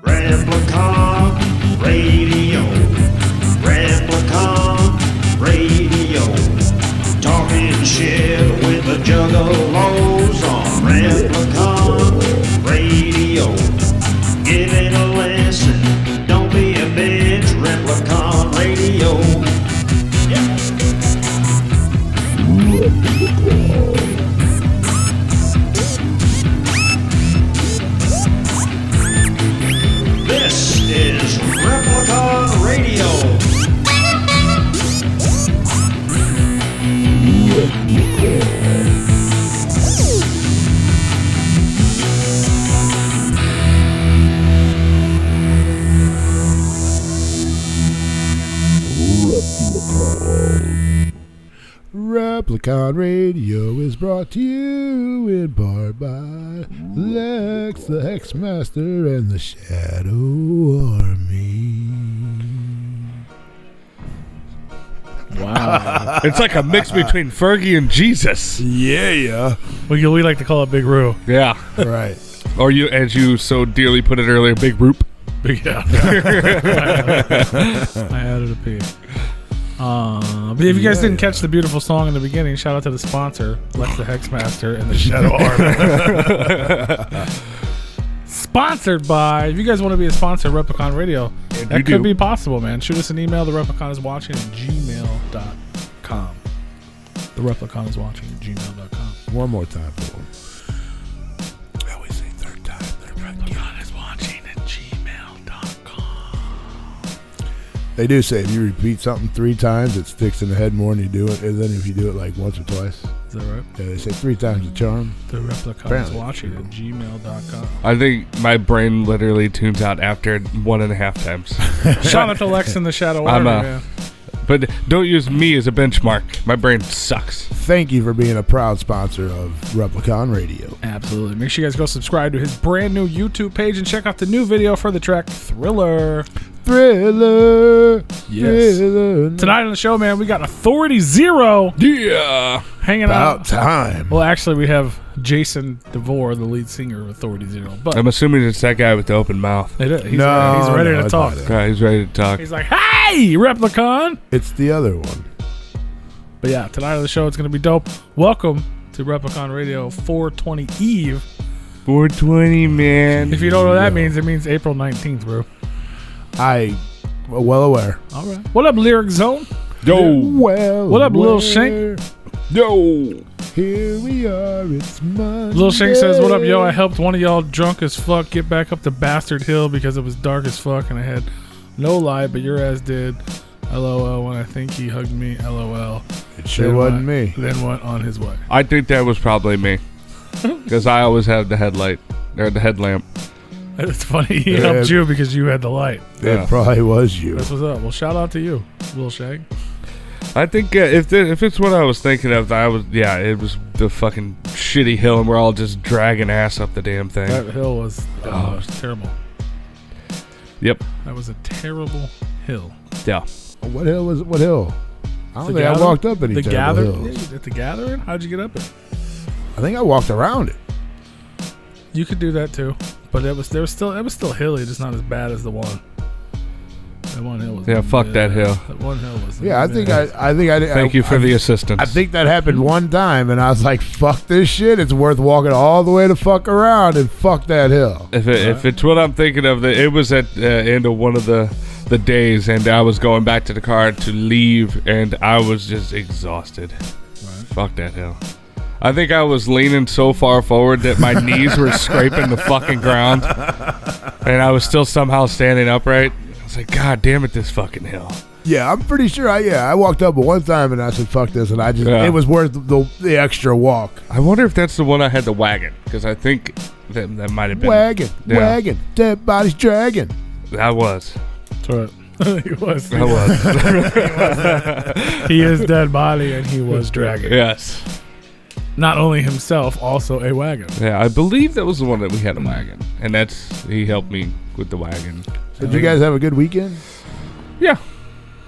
Replicon Radio. Replicon Radio. Talking shit with the juggalos on Replicon Radio. Giving a lesson, don't be a bitch. Replicon Radio. Yeah. This is Replicon Radio. Replicon Radio is brought to you in part by Lex, the Hexmaster, and the Shadow Army. Wow. It's like a mix between Fergie and Jesus. Yeah. We like to call it Big Roo. Yeah. Right. Or you, as you so dearly put it earlier, Big Roop. Yeah. I added a P. But if you guys didn't catch the beautiful song in the beginning, shout out to the sponsor, Lex the Hexmaster and the Shadow Army. Sponsored by, if you guys want to be a sponsor of Replicon Radio, that could be possible, man. Shoot us an email, therepliconiswatching@gmail.com. Therepliconiswatching@gmail.com. One more time for them. I always say third time. Therepliconiswatching@gmail.com. They do say if you repeat something 3 times, it sticks in the head more than you do it. And then if you do it like once or twice. Is that right? Yeah, they say 3 times the charm. Therepliconiswatching@gmail.com. I think my brain literally tunes out after 1.5 times. Shout out to Lex and the Shadow Army, man. But don't use me as a benchmark. My brain sucks. Thank you for being a proud sponsor of Replicon Radio. Absolutely. Make sure you guys go subscribe to his brand new YouTube page and check out the new video for the track Thriller. Yes. Thriller. Tonight on the show, man, we got Authority Zero. Yeah. Hanging About out. time. Well, actually, we have Jason DeVore, the lead singer of Authority Zero. But I'm assuming it's that guy with the open mouth. he's ready to it's talk. not it. God, he's ready to talk. He's like, hey, Replicon. It's the other one. But yeah, tonight on the show, it's going to be dope. Welcome to Replicon Radio 420 Eve. 420, man. If you don't know what that means, it means April 19th, bro. Well aware. All right. What up, Lyric Zone? Yo. Well What up, Lil aware. Shank? Yo. Here we are, it's Monday. Lil Shank says, what up, yo? I helped one of y'all drunk as fuck get back up the bastard hill because it was dark as fuck and I had no light, but your ass did. LOL, when I think he hugged me. LOL. It sure wasn't me. Then went on his way. I think that was probably me. Because I always have the headlight. Or the headlamp. It's funny. He helped you because you had the light. It probably was you. That's what's up. Well, shout out to you, Lil Shank. I think if it's what I was thinking of, it was the fucking shitty hill and we're all just dragging ass up the damn thing. That hill was terrible. Yep. That was a terrible hill. Yeah. What hill was it? What hill? I don't The think I Gathering? walked up any terrible hills. At the Gathering? How'd you get up it? I think I walked around it. You could do that too, but it was still hilly, just not as bad as the one. That one hill was. Yeah, fuck that hill. That one hill was. Yeah, I think I Thank you for the assistance. I think that happened one time, and I was like, "Fuck this shit! It's worth walking all the way to fuck around and fuck that hill." If it's what I'm thinking of, it was at the end of one of the days, and I was going back to the car to leave, and I was just exhausted. Right. Fuck that hill. I think I was leaning so far forward that my knees were scraping the fucking ground, and I was still somehow standing upright. I was like, God damn it, this fucking hill. Yeah, I'm pretty sure. I walked up one time and I said, "Fuck this," and it was worth the extra walk. I wonder if that's the one I had the wagon, because I think that might have been Wagon, dead bodies dragging. That was. That's right. He was. That was. He is dead body, and he was dragging. Yes. Not only himself, also a wagon. Yeah, I believe that was the one that we had a wagon, and he helped me with the wagon. Did you guys have a good weekend? Yeah,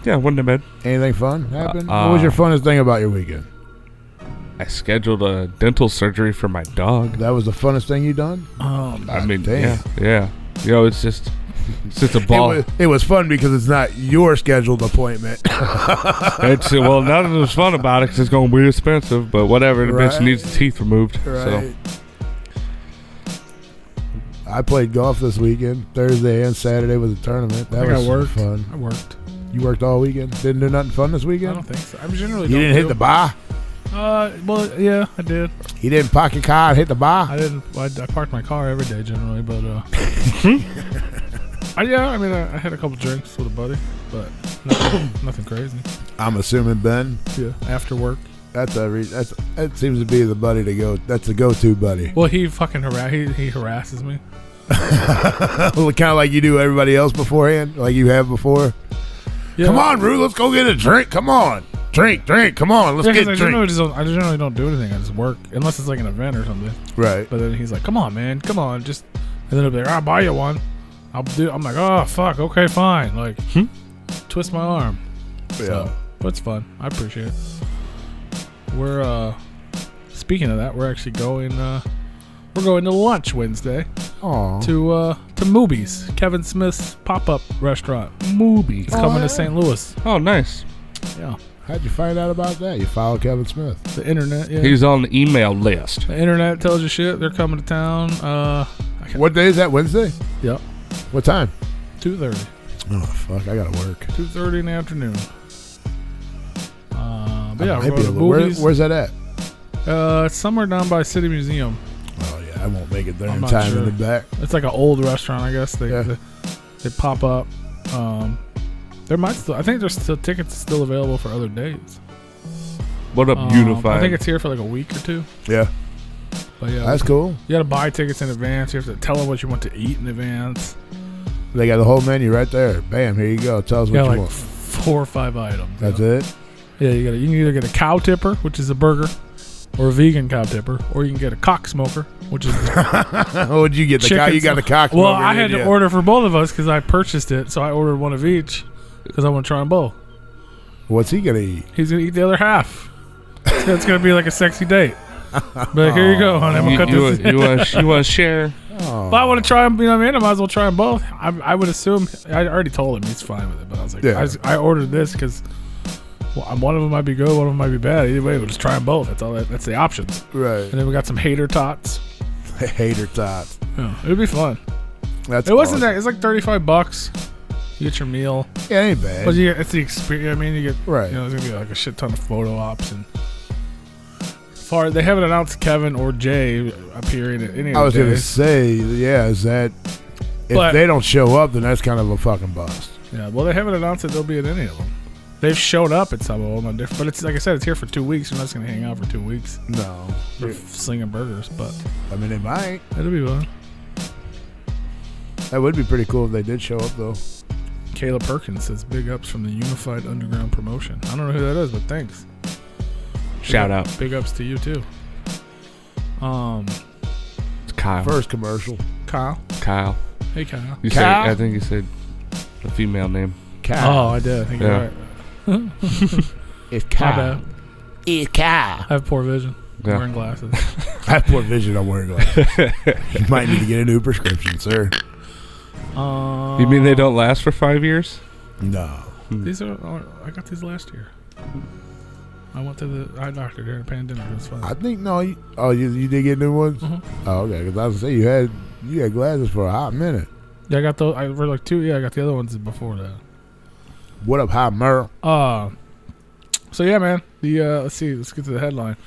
wasn't that bad. Anything fun happen? What was your funnest thing about your weekend? I scheduled a dental surgery for my dog. That was the funnest thing you done? I mean, damn. yeah. You know, it's just a ball. It was fun because it's not your scheduled appointment. Well, nothing was fun about it because it's going to be expensive, but whatever. The bitch needs the teeth removed. Right. So. I played golf this weekend. Thursday and Saturday was a tournament. That was fun. I worked. You worked all weekend? Didn't do nothing fun this weekend? I don't think so. I generally You didn't hit the bar? Well, yeah, I did. You didn't park your car and hit the bar? I didn't. I parked my car every day generally, but I had a couple drinks with a buddy, but nothing crazy. I'm assuming Ben. Yeah, after work. That seems to be the buddy to go. That's the go-to buddy. Well, he fucking he harasses me. Kind of like you do everybody else beforehand, like you have before. Yeah. Come on, Rue, let's go get a drink. Come on. Drink. Come on, let's get a drink. I generally don't do anything. I just work, unless it's like an event or something. Right. But then he's like, come on, man. Come on. And then he'll be like, I'll buy you one. I'm like, oh, fuck. Okay, fine. Like, twist my arm. Yeah. So, but it's fun. I appreciate it. We're, speaking of that, we're actually going to lunch Wednesday. Aww. To Moobies, Kevin Smith's pop-up restaurant. Moobies. It's coming to St. Louis. Oh, nice. Yeah. How'd you find out about that? You follow Kevin Smith? The internet, yeah. He's on the email list. The internet tells you shit. They're coming to town. What day is that? Wednesday? Yep. What time? 2:30. Oh, fuck. I gotta work. 2:30 in the afternoon. But yeah, where's that at? It's somewhere down by City Museum. Oh, yeah. I won't make it there I'm in not time sure. in the back. It's like an old restaurant, I guess. They pop up. There might still. I think there's still tickets still available for other days. What up, Unified? I think it's here for like a week or two. Yeah. But yeah, that's cool. You got to buy tickets in advance. You have to tell them what you want to eat in advance. They got the whole menu right there. Bam, here you go. Tell us what you want. 4 or 5 items. That's it? Yeah, you can either get a cow tipper, which is a burger, or a vegan cow tipper, or you can get a cock smoker, which is what'd you get? The cow? You got the cock smoker. Well, I had to order for both of us because I purchased it, so I ordered one of each because I want to try them both. What's he gonna eat? He's gonna eat the other half. It's gonna be like a sexy date. But here you go, honey. I'm gonna cut this. You want to share? But I want to try them. You know what I mean? I might as well try them both. I would assume. I already told him he's fine with it, but I was like, I ordered this because one of them might be good, one of them might be bad. Either way, we'll just try them both. That's all. That's the options. Right. And then we got some hater tots. Hater tots. Yeah, it'll be fun. It wasn't that. It's like $35. You get your meal. Yeah, it ain't bad. But it's the experience. I mean, you get right. You know, there's gonna be like a shit ton of photo ops and. They haven't announced Kevin or Jay appearing at any of the I was going to days. say, is that if they don't show up, then that's kind of a fucking bust. Yeah, well, they haven't announced that they'll be at any of them. They've showed up at some of them, but it's like I said, it's here for 2 weeks. You're not just going to hang out for 2 weeks. No. For slinging burgers, but. I mean, they might. It'll be fun. That would be pretty cool if they did show up, though. Kayla Perkins says, big ups from the Unified Underground Promotion. I don't know who that is, but thanks. Shout out. Big ups to you too. It's Kyle. First commercial. Kyle. Hey Kyle. I think you said the female name. Kyle. Oh, I did. I think you're right. It's Kyle. It's Kyle. I have poor vision. Yeah. I'm wearing glasses. I have poor vision. I'm wearing glasses. You might need to get a new prescription, sir. You mean they don't last for 5 years? No. These are. I got these last year. I went to the eye doctor during the pandemic. It was fun. I think you did get new ones. Mm-hmm. Oh, okay. Because I was gonna say you had glasses for a hot minute. Yeah, I got those. I were like 2. Yeah, I got the other ones before that. What up, Hot Merle? So yeah, man. Let's see. Let's get to the headline.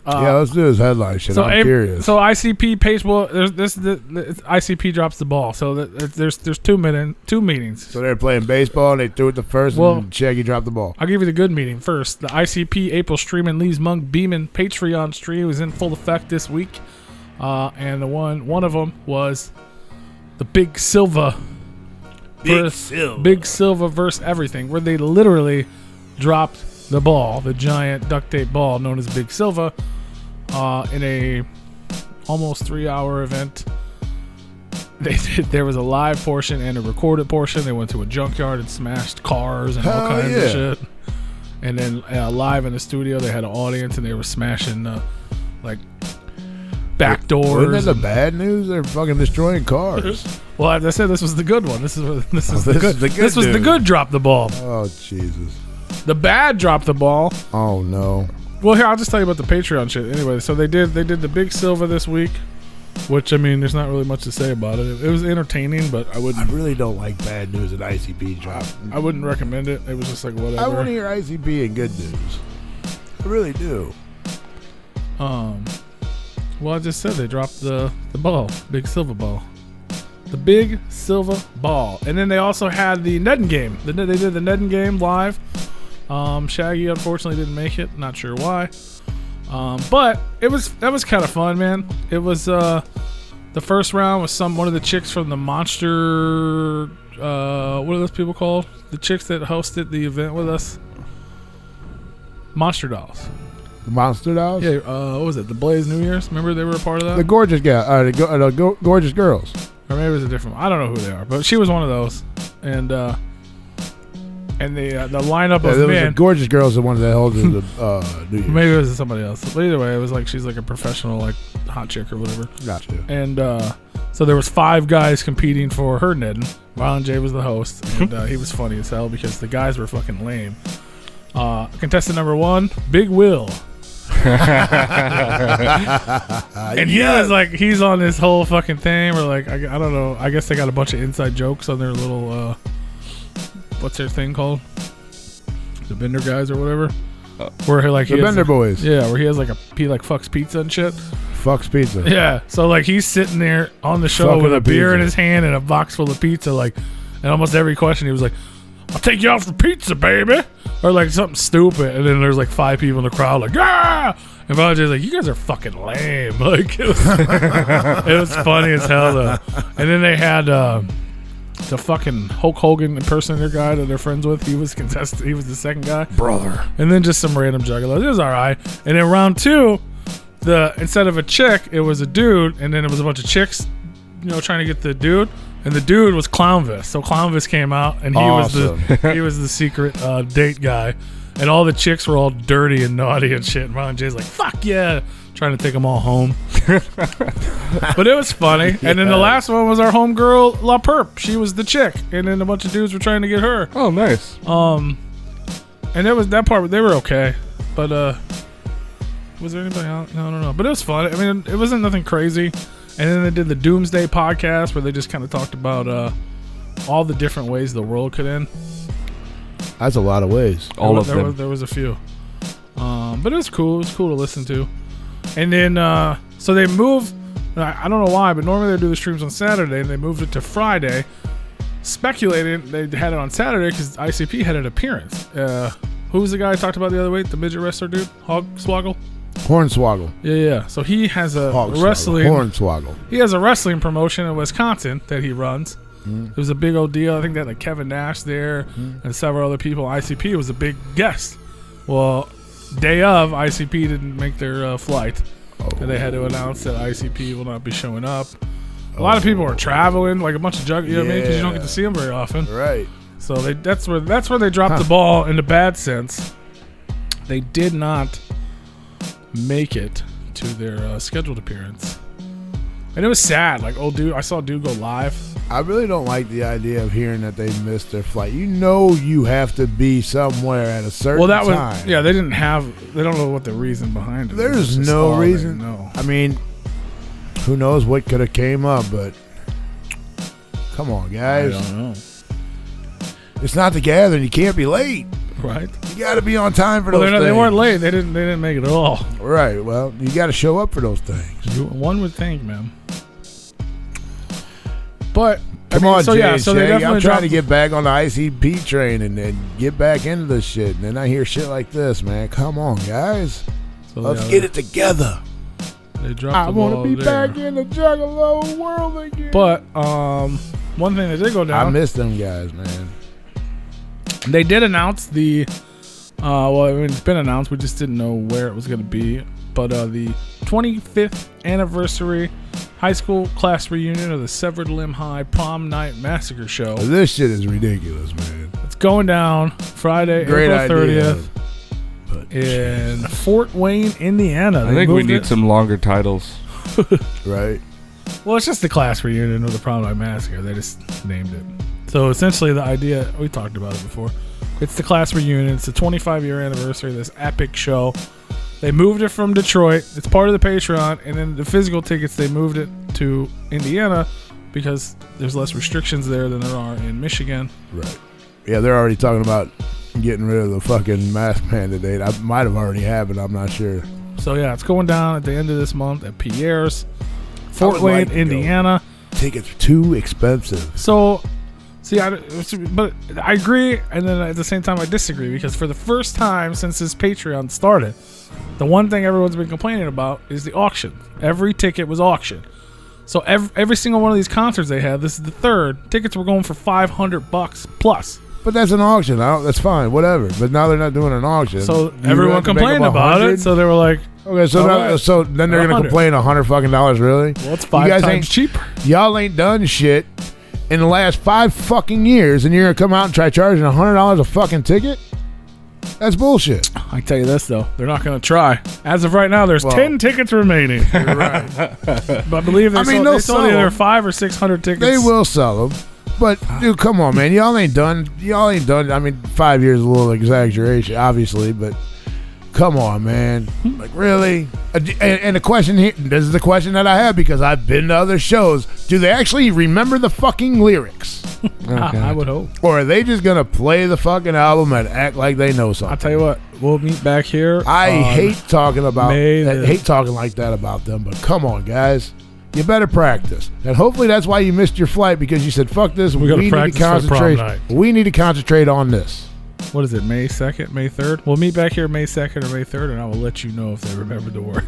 Let's do this headline shit. I'm curious. So ICP page. Well, ICP drops the ball. So there's 2 meetings. So they're playing baseball and they threw it the first and Shaggy dropped the ball. I'll give you the good meeting first. The ICP April stream and Lee's Monk Beeman Patreon stream was in full effect this week, and the one of them was the Big Silva. Big Silva versus everything, where they literally dropped the ball, the giant duct tape ball known as Big Silva, in a almost 3-hour event. There was a live portion and a recorded portion. They went to a junkyard and smashed cars and all kinds of shit. And then live in the studio, they had an audience and they were smashing like back doors. Isn't that the bad news? They're fucking destroying cars. Well, as I said, this was the good one. This was the good good drop the ball. Oh, Jesus. The bad drop the ball. Oh, no. Well, here, I'll just tell you about the Patreon shit. Anyway, so they did the Big Silva this week, which, I mean, there's not really much to say about it. It was entertaining, but I really don't like bad news at ICP drop. I wouldn't recommend it. It was just like whatever. I want to hear ICP and good news. I really do. Well, I just said they dropped the ball, Big Silva ball. The Big Silva ball. And then they also had the Nedden game. They did the Nedden game live. Shaggy unfortunately didn't make it. Not sure why. But that was kind of fun, man. It was the first round was one of the chicks from the Monster. What are those people called? The chicks that hosted the event with us. Monster Dolls. The Monster Dolls? Yeah. What was it? The Blaze New Year's. Remember they were a part of that. The gorgeous guy. The gorgeous girls. Or maybe it was a different one. I don't know who they are, but she was one of those. And the lineup of men. The gorgeous girls, the ones that held the New Year's. Maybe it was somebody else. But either way, it was like she's like a professional, like hot chick or whatever. Gotcha. And so there was 5 guys competing for her Nedden. Marlon J was the host, and he was funny as hell because the guys were fucking lame. Contestant number 1, Big Will. And he was like, he's on this whole fucking thing where like I don't know, I guess they got a bunch of inside jokes on their little what's their thing called, the Bender guys or whatever, where he like the Bender boys, where he has like he like fucks pizza and shit. Fucks pizza. Yeah, so like he's sitting there on the show Fucking with a beer pizza in his hand and a box full of pizza, like, and almost every question he was like, I'll take you out for pizza, baby. Or like something stupid. And then there's like 5 people in the crowd like, yeah. And Valje's like, you guys are fucking lame. Like, it was funny as hell, though. And then they had the fucking Hulk Hogan impersonator guy that they're friends with. He was contested. He was the second guy. Brother. And then just some random juggalos. It was all right. And then round 2, instead of a chick, it was a dude. And then it was a bunch of chicks, trying to get the dude. And the dude was Clownvis. So Clownvis came out, and he was the secret date guy. And all the chicks were all dirty and naughty and shit. And Marlon J's like, fuck yeah, trying to take them all home. But it was funny. And then the last one was our homegirl, La Perp. She was the chick. And then a bunch of dudes were trying to get her. Oh, nice. And it was that part. They were okay. But was there anybody else? No, I don't know. But it was fun. I mean, it wasn't nothing crazy. And then they did the Doomsday podcast where they just kind of talked about all the different ways the world could end. That's a lot of ways. There was a few. But it was cool. It was cool to listen to. And then, so they moved. I don't know why, but normally they do the streams on Saturday, and they moved it to Friday. Speculating they had it on Saturday because ICP had an appearance. Who was the guy I talked about the other week? The midget wrestler dude? Hogswoggle? Hornswoggle. Yeah. So he has a wrestling. Hornswoggle. He has a wrestling promotion in Wisconsin that he runs. It was a big old deal. I think they had like Kevin Nash there and several other people. ICP was a big guest. Well, day of, ICP didn't make their flight. And they had to announce that ICP will not be showing up. A lot of people were traveling, like a bunch of you know what I mean? Because you don't get to see them very often. Right. So that's where they dropped the ball in the bad sense. They did not make it to their scheduled appearance. And it was sad. Like, I saw dude go live. I really don't like the idea of hearing that they missed their flight. You have to be somewhere at a certain time. Yeah, they don't know what the reason behind it. There's no reason. No. I mean, who knows what could have came up, but come on, guys. I don't know. It's not the gathering. You can't be late. Right. You got to be on time for those things. They weren't late. They didn't make it at all. Right. Well, you got to show up for those things. One would think, man. But come on, Jay, they definitely I'm trying to get back on the ICP train and get back into this shit. And then I hear shit like this, man. Come on, guys. Let's get it together. They dropped I want to be back in the Juggalo world again. But one thing that did go down. I miss them guys, man. They did announce the it's been announced. We just didn't know where it was going to be. But the 25th anniversary high school class reunion of the Severed Limb High Prom Night Massacre Show. This shit is ridiculous, man. It's going down Friday, April 30th. in Fort Wayne, Indiana. I think we need some longer titles. Right. Well, it's just the class reunion of the Prom Night Massacre. They just named it. So essentially, the idea, we talked about it before. It's the class reunion. It's the 25-year anniversary of this epic show. They moved it from Detroit. It's part of the Patreon. And then the physical tickets, they moved it to Indiana because there's less restrictions there than there are in Michigan. Right. Yeah, they're already talking about getting rid of the fucking mask mandate. I might have already happened. I'm not sure. So, yeah, it's going down at the end of this month at Pierre's, Fort Wayne, Indiana. Tickets are too expensive. So, see, but I agree, and then at the same time I disagree, because for the first time since this Patreon started, the one thing everyone's been complaining about is the auction. Every ticket was auctioned. So every single one of these concerts they had, this is the third, tickets were going for $500 plus. But that's an auction. That's fine, whatever. But now they're not doing an auction. So everyone complained about it. So they were like, okay, so then they're gonna complain $100 really? Well, it's 5 times cheaper. Y'all ain't done shit in the last 5 fucking years, and you're gonna come out and try charging $100 a fucking ticket? That's bullshit. I tell you this though, they're not gonna try. As of right now, there's 10 tickets remaining. You're right. But I believe they sold either 500 or 600 tickets. They will sell them. But dude, come on, man. Y'all ain't done. I mean, 5 years is a little exaggeration, obviously, but come on, man. Like, really? And the question here, this is the question that I have, because I've been to other shows. Do they actually remember the fucking lyrics? Okay. I would hope. Or are they just gonna play the fucking album and act like they know something? I'll tell you what. We'll meet back here. I hate talking like that about them, but come on, guys. You better practice. And hopefully that's why you missed your flight, because you said, fuck this. We need to concentrate. We need to concentrate on this. What is it, May 2nd, May 3rd? We'll meet back here May 2nd or May 3rd, and I will let you know if they remember the words.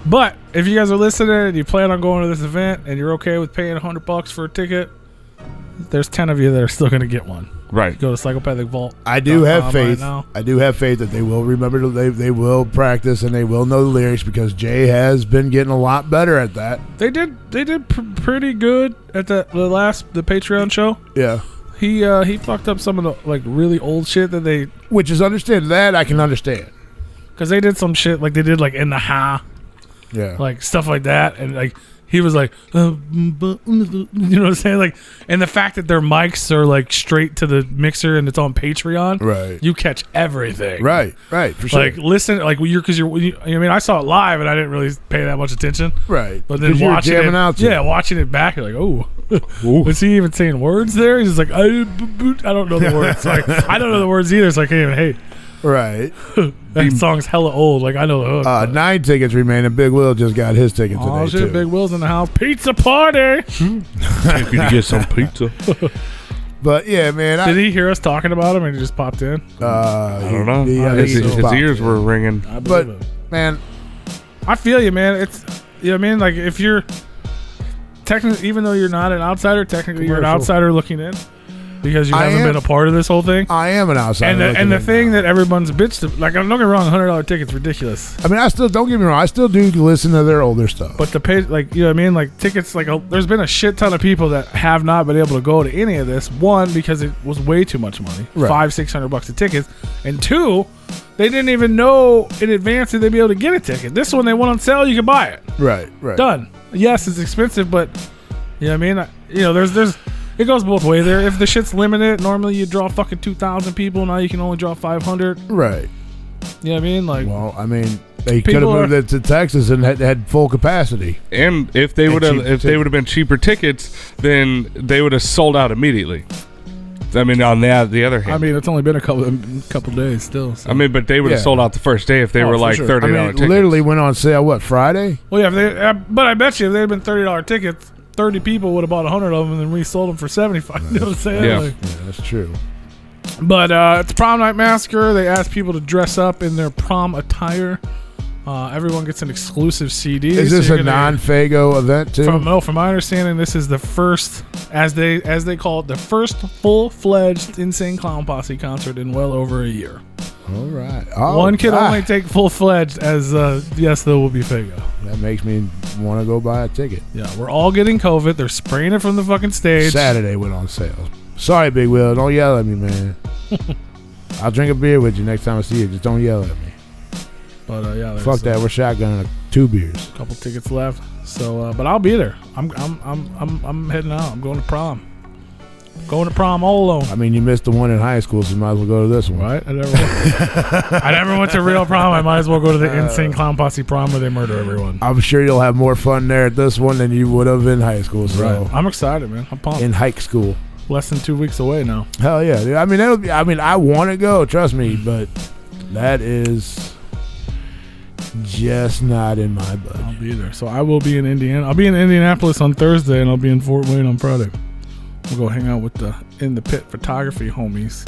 But if you guys are listening and you plan on going to this event and you're okay with paying $100 for a ticket, there's 10 of you that are still going to get one. Right. Go to Psychopathic Vault. I do have faith. I do have faith that they will remember. They will practice and they will know the lyrics, because Jay has been getting a lot better at that. They did pretty good at the Patreon show. Yeah. He fucked up some of the like really old shit that they, which is understand that I can understand, because they did some shit like they did like in the ha, yeah, like stuff like that, and like he was like, you know what I'm saying, like, and the fact that their mics are like straight to the mixer and it's on Patreon, right? You catch everything, right, for sure. Like listen, like I mean, I saw it live and I didn't really pay that much attention, right? But then watching it back, you're like, oh. Was he even saying words there? He's like, I don't know the words. Like, I don't know the words either, so I can't even hate. Right. That song's hella old. Like, I know the hook. 9 tickets remain, and Big Will just got his ticket today, oh, shit, too. Big Will's in the house. Pizza party! If you get some pizza. But, yeah, man. Did he hear us talking about him and he just popped in? I don't know. His ears were ringing. But, man. I feel you, man. It's, you know what I mean? Like, if you're... Technically, even though you're not an outsider, technically you're an outsider looking in, because you haven't been a part of this whole thing. I am an outsider. And the thing that everyone's bitched to, like, don't get me wrong, $100 tickets ridiculous. I mean, don't get me wrong, I still do listen to their older stuff. But the pay, like, you know what I mean, like tickets, like there's been a shit ton of people that have not been able to go to any of this. One, because it was way too much money, right. $500-600 a ticket, and two, they didn't even know in advance that they'd be able to get a ticket. This one, they went on sale, you could buy it. Right. Done. Yes, it's expensive, but you know what I mean? You know, there's it goes both ways there. If the shit's limited, normally you draw fucking 2,000 people. Now you can only draw 500. Right. You know what I mean? Like, well, I mean, they could have moved it to Texas and had full capacity. And if they would have been cheaper tickets, then they would have sold out immediately. I mean, on the other hand, I mean, it's only been a couple days still. So. I mean, but they would have sold out the first day if they were like $30 tickets. Literally went on sale. What, Friday? Well, yeah. But I bet you if they had been $30 tickets, 30 people would have bought 100 of them, and then we sold them for 75. You know what I'm saying? Yeah, like, that's true. But it's Prom Night Massacre. They asked people to dress up in their prom attire. Everyone gets an exclusive CD. Is this a non-Fago event too? From my understanding, this is the first, as they call it, the first full-fledged Insane Clown Posse concert in well over a year. All right. One can only take full-fledged as, yes, there will be Fago. That makes me want to go buy a ticket. Yeah, we're all getting COVID. They're spraying it from the fucking stage. Saturday went on sale. Sorry, Big Will. Don't yell at me, man. I'll drink a beer with you next time I see you. Just don't yell at me. But there's Fuck that. We're shotgunning 2 beers. a couple tickets left. So, but I'll be there. I'm heading out. I'm going to prom. Going to prom all alone. I mean, you missed the one in high school, so you might as well go to this one. Right? I never went to real prom. I might as well go to the Insane Clown Posse prom where they murder everyone. I'm sure you'll have more fun there at this one than you would have in high school. So. Right. I'm excited, man. I'm pumped. In high school. Less than 2 weeks away now. Hell yeah. Dude. I mean, I want to go, trust me, but that is just not in my budget. I'll be there. So I will be in Indiana. I'll be in Indianapolis on Thursday, and I'll be in Fort Wayne on Friday. We'll go hang out with the In the Pit photography homies.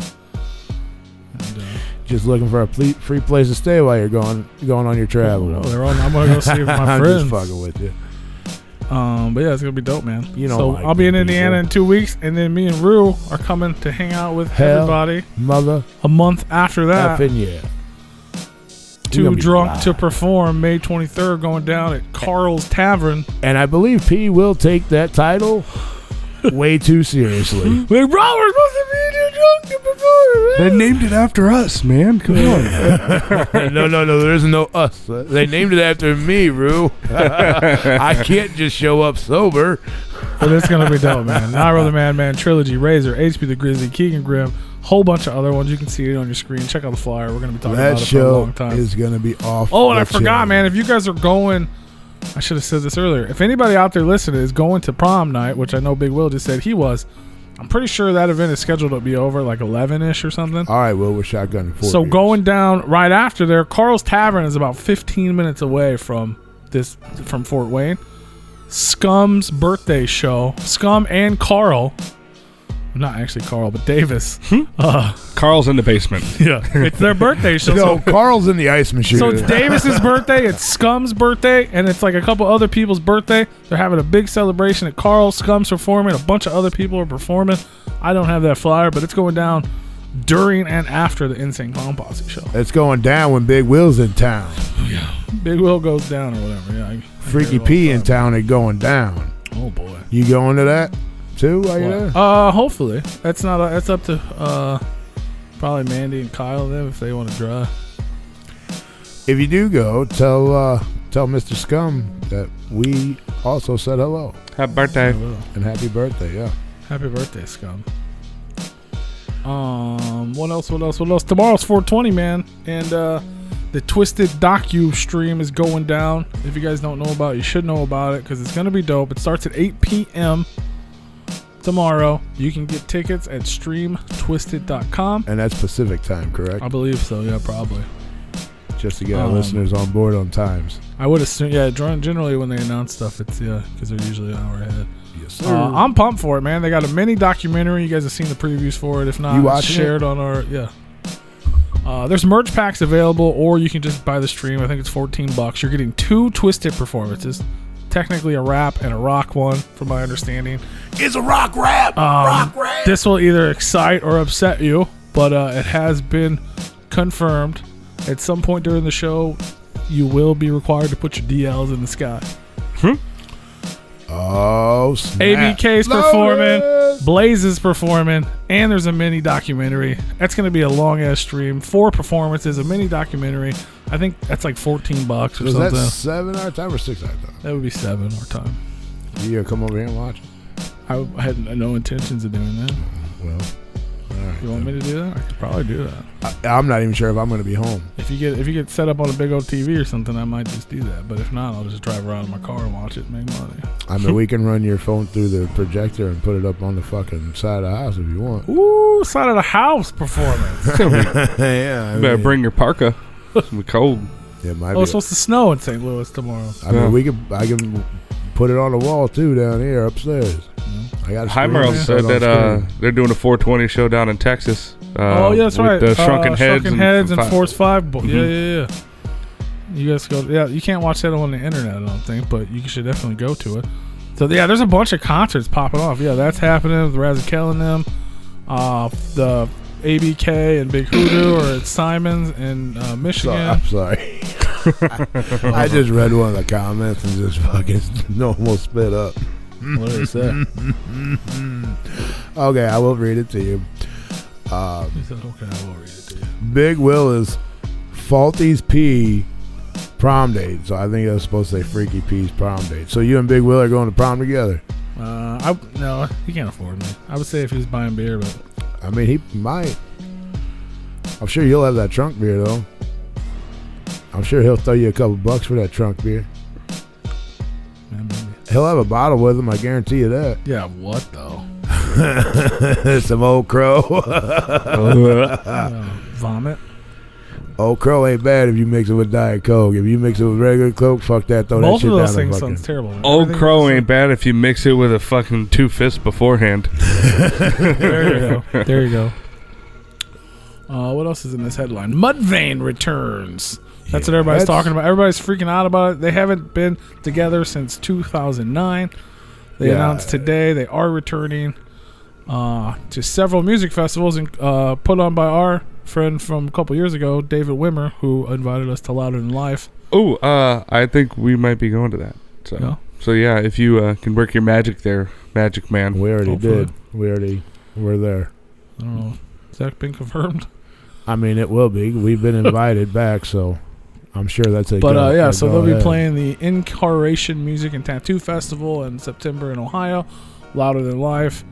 And, just looking for a free place to stay while you're going on your travel. I'm gonna go see my I'm friends. just fucking with you. But yeah, it's gonna be dope, man. You know, so like I'll be in Indiana people. in 2 weeks, and then me and Rue are coming to hang out with everybody. Mother, a month after that. effing yeah. Too drunk to perform. May 23rd, going down at Carl's Tavern. And I believe P will take that title way too seriously. Like, bro, we're supposed to be too drunk to perform. They named it after us, man. Come on. No, there isn't no us. They named it after me, Rue. I can't just show up sober. But it's going to be dope, man. Nairo the Madman, Trilogy, Razor, HP the Grizzly, Keegan Grimm, whole bunch of other ones. You can see it on your screen. Check out the flyer. We're going to be talking about it for a long time. That show is going to be off. Oh, and I forgot, man. If you guys are going, I should have said this earlier. If anybody out there listening is going to prom night, which I know Big Will just said he was, I'm pretty sure that event is scheduled to be over like 11-ish or something. All right, well, we're shotgunning 4 So beers. going down right after there, Carl's Tavern is about 15 minutes away from Fort Wayne. Scum's birthday show. Scum and Carl. Not actually Carl, but Davis. Carl's in the basement. Yeah. It's their birthday show. No, Carl's in the ice machine. So it's Davis's birthday, it's Scum's birthday, and it's like a couple other people's birthday. They're having a big celebration at Carl. Scum's performing. A bunch of other people are performing. I don't have that flyer, but it's going down during and after the Insane Clown Posse show. It's going down when Big Will's in town. Yeah. Big Will goes down or whatever. Yeah. Freaky P in town are going down. Oh boy. You going to that too? Are you there? Hopefully. That's up to probably Mandy and Kyle and them if they want to drive. If you do go, tell Mr. Scum that we also said hello. Happy birthday. And happy birthday, yeah. Happy birthday, Scum. What else? Tomorrow's 420, man. And the Twisted Docu stream is going down. If you guys don't know about it, you should know about it because it's going to be dope. It starts at 8 p.m. tomorrow. You can get tickets at streamtwisted.com. And that's Pacific time, correct? I believe so, yeah, probably. Just to get our listeners on board on times. I would assume, yeah, generally when they announce stuff, it's, yeah, because they're usually an hour ahead. Yes, sir. I'm pumped for it, man. They got a mini documentary. You guys have seen the previews for it. If not, it's shared on our, yeah. There's merch packs available, or you can just buy the stream. I think it's $14. You're getting 2 Twisted performances. Technically a rap and a rock one, from my understanding. It's a rock rap. Rock rap. This will either excite or upset you, but it has been confirmed. At some point during the show, you will be required to put your DLs in the sky. Oh, snap. ABK's performing, Blaze is performing, and there's a mini documentary. That's going to be a long-ass stream. 4 performances, a mini documentary. I think that's like $14 or something. Is that 7 our time or 6 our time? That would be 7 our time. You gonna come over here and watch it? I had no intentions of doing that. Well, all right. You want me to do that? I could probably do that. I'm not even sure if I'm going to be home. If you get set up on a big old TV or something, I might just do that. But if not, I'll just drive around in my car and watch it and make money. I mean, we can run your phone through the projector and put it up on the fucking side of the house if you want. Ooh, side of the house performance. Yeah. You better bring your parka. It's gonna be cold. It might it's supposed to snow in St. Louis tomorrow. I mean, I can put it on the wall too down here upstairs. I got. Heimerl said that they're doing a 420 show down in Texas. Yeah, that's right. The Shrunken Heads and Force 5. Yeah. You guys go. Yeah, you can't watch that on the internet, I don't think, but you should definitely go to it. So yeah, there's a bunch of concerts popping off. Yeah, that's happening with Razakel and them. The ABK and Big Hoodoo are at Simon's in Michigan. I'm sorry. I just read one of the comments and just fucking almost spit up. What did it say? Okay, I will read it to you. He said, okay, I will read it to you. Big Will is Faulty's P prom date. So I think that's supposed to say Freaky P's prom date. So you and Big Will are going to prom together? No, he can't afford me. I would say if he was buying beer, but I mean, he might. I'm sure you'll have that trunk beer, though. I'm sure he'll throw you a couple bucks for that trunk beer. yeah, maybe. He'll have a bottle with him, I guarantee you that. Yeah, what though? Some Old Crow. Vomit. Old Crow ain't bad if you mix it with Diet Coke. If you mix it with regular Coke, fuck that. Throw Both that shit of those down things the fucking... sounds terrible. Man. Old Everything Crow else- ain't bad if you mix it with a fucking 2 fists beforehand. There you go. There you go. What else is in this headline? Mudvayne returns. That's what everybody's talking about. Everybody's freaking out about it. They haven't been together since 2009. They announced today they are returning to several music festivals and put on by our friend from a couple years ago, David Wimmer, who invited us to Louder Than Life. Oh, I think we might be going to that. So, Yeah. so yeah, if you can work your magic there, Magic Man. We already Hopefully. did. We're there. I don't know. Has that been confirmed? I mean, it will be. We've been invited back, so I'm sure that's a But go. yeah, a so go they'll be ahead. playing the Incarnation Music and Tattoo Festival in September in Ohio, Louder Than Life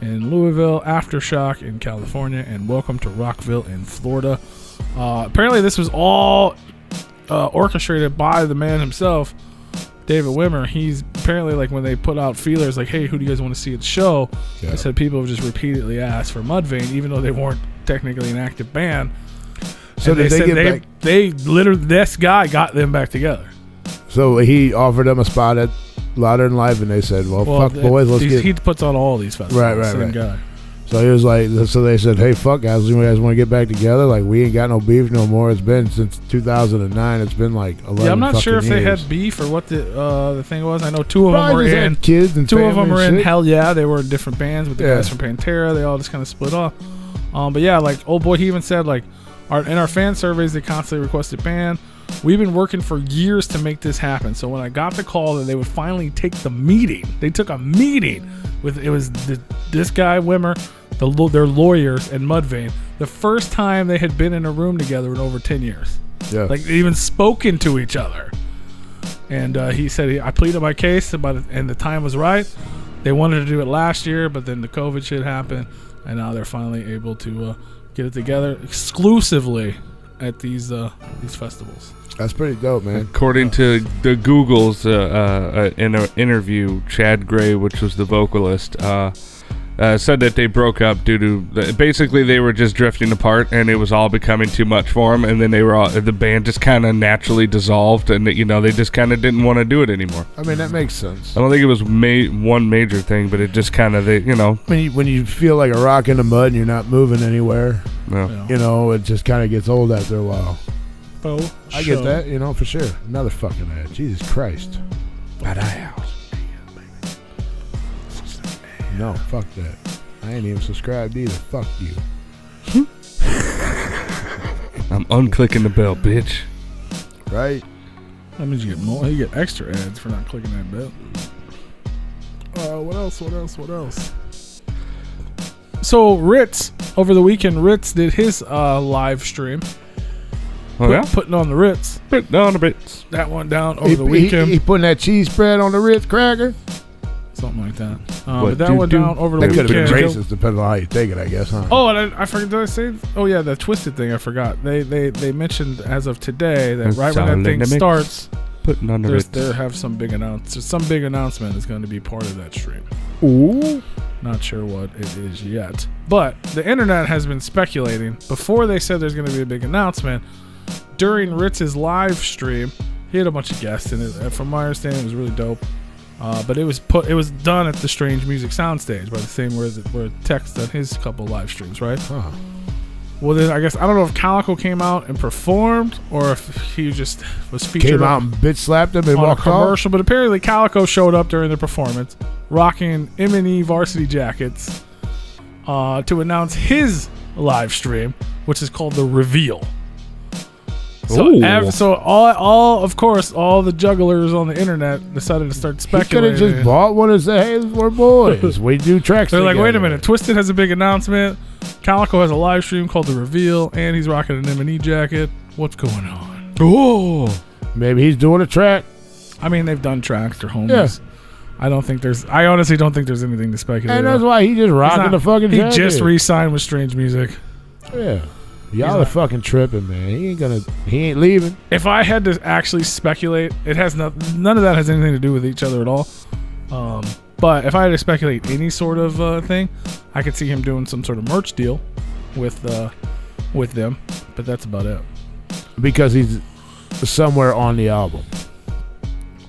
in Louisville, Aftershock in California, and Welcome to Rockville in Florida. Apparently this was all orchestrated by the man himself, David Wimmer. He's apparently, like, when they put out feelers like, hey, who do you guys want to see at the show? Yeah. They said people have just repeatedly asked for Mudvayne, even though they weren't technically an active band. So And did they said get back? they literally, this guy got them back together. So he offered them a spot at Louder Than Life, and they said, "Well, fuck boys, let's get." He puts on all these festivals. Right, Same right. guy. So he was like, so they said, "Hey, fuck guys, you guys want to get back together? Like, we ain't got no beef no more. It's been since 2009. It's been like 11 Yeah, I'm not sure if fucking they years. had beef or what the thing was. I know two of them Probably were just had in. kids and Two of family them were and in shit. Hell Yeah. They were in different bands with the Yeah. guys from Pantera. They all just kind of split off. But yeah, like, old boy, he even said, like, in our fan surveys, they constantly requested band. We've been working for years to make this happen. So when I got the call that they would finally take the meeting, they took a meeting with this guy Wimmer, their lawyers, and Mudvayne. The first time they had been in a room together in over 10 years. Yeah. Like, they even spoken to each other. And he said, I pleaded my case, and the time was right. They wanted to do it last year, but then the COVID shit happened, and now they're finally able to get it together exclusively at these festivals. That's pretty dope, man. According to the Google's in an interview, Chad Gray, which was the vocalist, said that they broke up due to basically they were just drifting apart, and it was all becoming too much for them. And then the band just kind of naturally dissolved, and they just kind of didn't want to do it anymore. I mean, that makes sense. I don't think it was one major thing, but it just kind of When you feel like a rock in the mud and you're not moving anywhere, it just kind of gets old after a while. Oh, I get that, for sure. Another fucking ad. Jesus Christ. At our house. No, fuck that. I ain't even subscribed either. Fuck you. I'm unclicking the bell, bitch. Right? That means you get more. You get extra ads for not clicking that bell. What else? So Ritz, over the weekend, Ritz did his live stream. Putting on the Ritz. Putting on the Ritz. That went down over the weekend. He putting that cheese spread on the Ritz cracker? Something like that. But that went down over the That could weekend. have been racist, depending on how you take it, I guess, huh? Oh, and I forgot. Did I say? Oh yeah, the Twisted thing. I forgot. They mentioned as of today that right when that thing starts, putting on the Ritz. There have some big announcement is going to be part of that stream. Ooh. Not sure what it is yet, but the internet has been speculating before they said there's going to be a big announcement. During Ritz's live stream, he had a bunch of guests in it. From my understanding, it was really dope. But it was done at the Strange Music Soundstage by the same where Tex done his couple live streams, right? Huh. Well, then I guess I don't know if Kaliko came out and performed or if he just was featured. Came out and bitch slapped him and on a walked commercial, off. but apparently Kaliko showed up during the performance, rocking M&E varsity jackets, to announce his live stream, which is called The Reveal. So all of course, all the jugglers on the internet decided to start He could speculating. have just bought one and said, "Hey, we're boys. We do tracks." They're like, together." wait a minute. Twisted has a big announcement. Kaliko has a live stream called The Reveal, and he's rocking an M&E jacket. What's going on? Oh, Maybe he's doing a track. I mean, they've done tracks. They're homies. Yeah. I honestly don't think there's anything to speculate And that's about. why he just rocking the fucking He jacket. just re-signed with Strange Music. Yeah. Y'all not- are fucking tripping, man. He ain't leaving. If I had to actually speculate, it has none of that has anything to do with each other at all. But if I had to speculate any sort of thing, I could see him doing some sort of merch deal with them. But that's about it. Because he's somewhere on the album.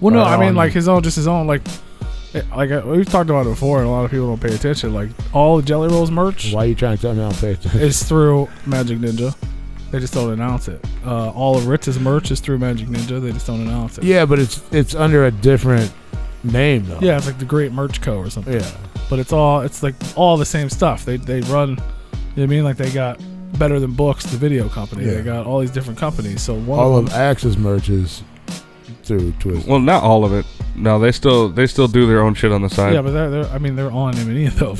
Well, no, Right I mean on. like his own, like we've talked about it before, and a lot of people don't pay attention. Like all the Jelly Rolls merch Why are you trying to tell me I don't pay attention? is through Magic Ninja. They just don't announce it. All of Ritz's merch is through Magic Ninja. They just don't announce it. Yeah, but it's under a different name though. Yeah, it's like the Great Merch Co. or something. Yeah. But it's like all the same stuff. They run, you know what I mean? Like they got Better Than Books, the video company. Yeah. They got all these different companies. So All of of them, Axe's merch is through Twist. well, not all of it. No, they still do their own shit on the side. yeah, but they're on M&E though.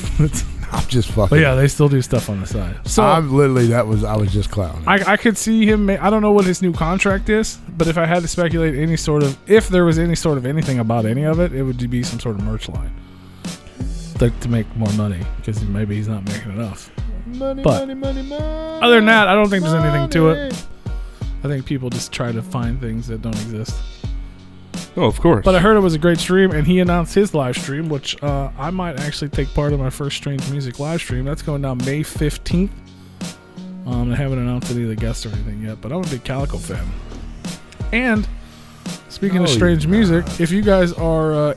I'm just fucking. But yeah, they still do stuff on the side. So I'm literally I was just clowning. I could see him. I don't know what his new contract is, but if I had to speculate if there was any sort of anything about any of it, it would be some sort of merch line, like to make more money because maybe he's not making enough. Money, But money. Other than that, I don't think there's anything to it. I think people just try to find things that don't exist. Oh, of course. But I heard it was a great stream, and he announced his live stream, which I might actually take part in my first Strange Music live stream. That's going down May 15th. I haven't announced any of the guests or anything yet, but I'm a big Kaliko fan. And speaking of Strange Music, if you guys are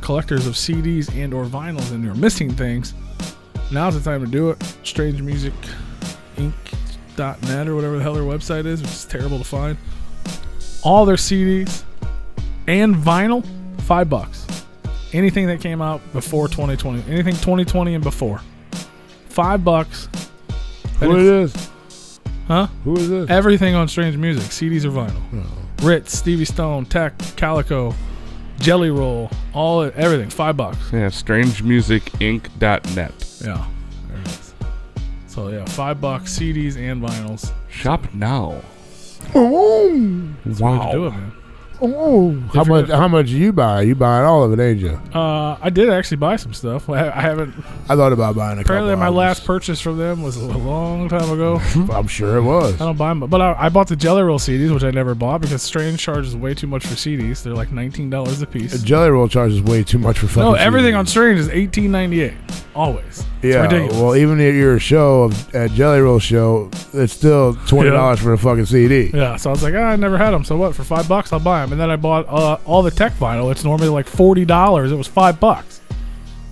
collectors of CDs and or vinyls and you're missing things, now's the time to do it. StrangeMusicInc.net or whatever the hell their website is, which is terrible to find. All their CDs and vinyl, $5. Anything that came out before 2020, anything 2020 and before, $5. Who is this? Huh? Who is this? Everything on Strange Music, CDs or vinyl. Oh. Ritz, Stevie Stone, Tech, Kaliko, Jelly Roll, everything, $5. yeah, StrangeMusicInc.net. Yeah, there it is. So yeah, $5 CDs and vinyls. Shop now. Oh, That's the way to do it, man. oh. How much you buy? You buying all of it, ain't you? I did actually buy some stuff. I haven't. I thought about buying a couple. Apparently, my albums. last purchase from them was a long time ago. I'm sure it was. I don't buy them, but I bought the Jelly Roll CDs, which I never bought because Strange charges way too much for CDs. They're like $19 a piece. Jelly Roll charges way too much for fucking. No, everything CDs. on Strange is $18.98. Always. It's Yeah, ridiculous. well, even at your show, at Jelly Roll show, it's still $20 for a fucking CD. Yeah, so I was like, I never had them. So what? For $5, I'll buy them. And then I bought all the Tech vinyl. It's normally like $40. It was $5.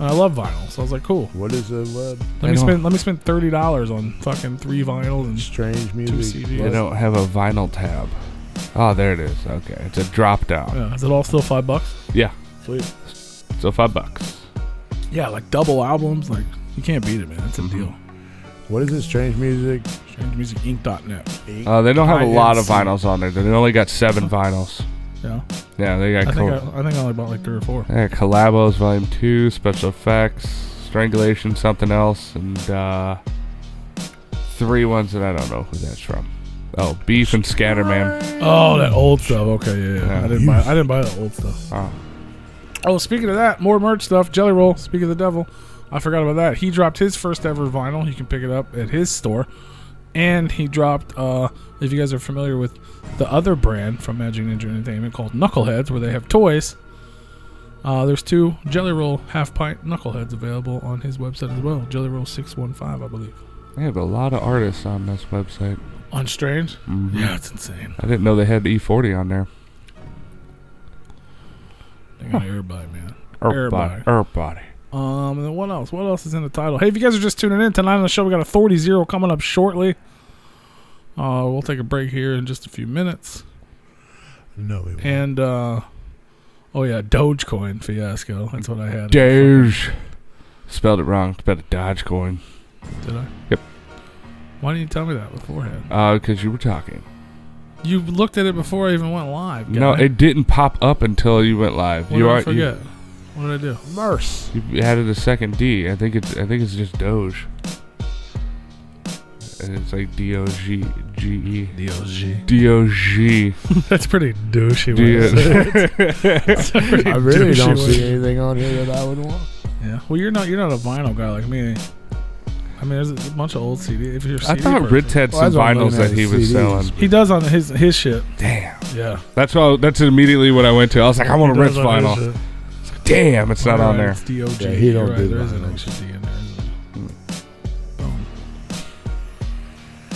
And I love vinyl, so I was like, cool. What is the web? Let me spend $30 on fucking 3 vinyls and Strange two music. CDs. They don't have a vinyl tab. Oh, there it is. Okay, it's a drop down. Yeah, is it all still $5? Yeah, Sweet. so $5. Yeah, like double albums, like you can't beat it, man. It's a deal. What is it? Strange music. StrangeMusicInc.net. They don't have a lot of INC. vinyls on there. They only got 7 vinyls. Yeah, Yeah, they got I think I only bought like 3 or 4. they got Collabos Volume 2, Special Effects, Strangulation, something else, and 3 ones that I don't know who that's from. Oh, Beef and Scatterman. Oh, that old stuff. Okay, yeah. Yeah. I didn't buy that old stuff. Oh. Oh, speaking of that, more merch stuff. Jelly Roll. Speak of the devil, I forgot about that. He dropped his first ever vinyl. You can pick it up at his store. And he dropped, if you guys are familiar with the other brand from Magic Ninja Entertainment called Knuckleheads, where they have toys, there's 2 Jelly Roll half-pint Knuckleheads available on his website as well. Jelly Roll 615, I believe. They have a lot of artists on this website. On Strange? Mhm. Yeah, it's insane. I didn't know they had E40 on there. They got everybody, man. Everybody. And then what else? What else is in the title? Hey, if you guys are just tuning in, tonight on the show we got Authority Zero coming up shortly. We'll take a break here in just a few minutes. No, we won't. And, Dogecoin fiasco. That's what I had. Doge. Spelled it wrong. Spelled it Dogecoin. Did I? Yep. Why didn't you tell me that beforehand? Because you were talking. You looked at it before I even went live. No, guy. it didn't pop up until you went live. What did I forget? What did I do? Merce. You added a second D. I think it's just Doge. And it's like D-O-G-G-E. D-O-G. D-O-G. That's pretty douchey. I really don't see anything on here that I would want. Yeah. Well, you're not a vinyl guy like me. I mean, there's a bunch of old CDs. If you're a I CD thought person. Ritz had some vinyls that he was selling. He does on his shit. Damn. Yeah. That's immediately what I went to. I was like, I want a Ritz vinyl. Damn, it's not on there. It's D-O-G. Yeah, he don't do There is an vinyls. extra D in there, isn't there?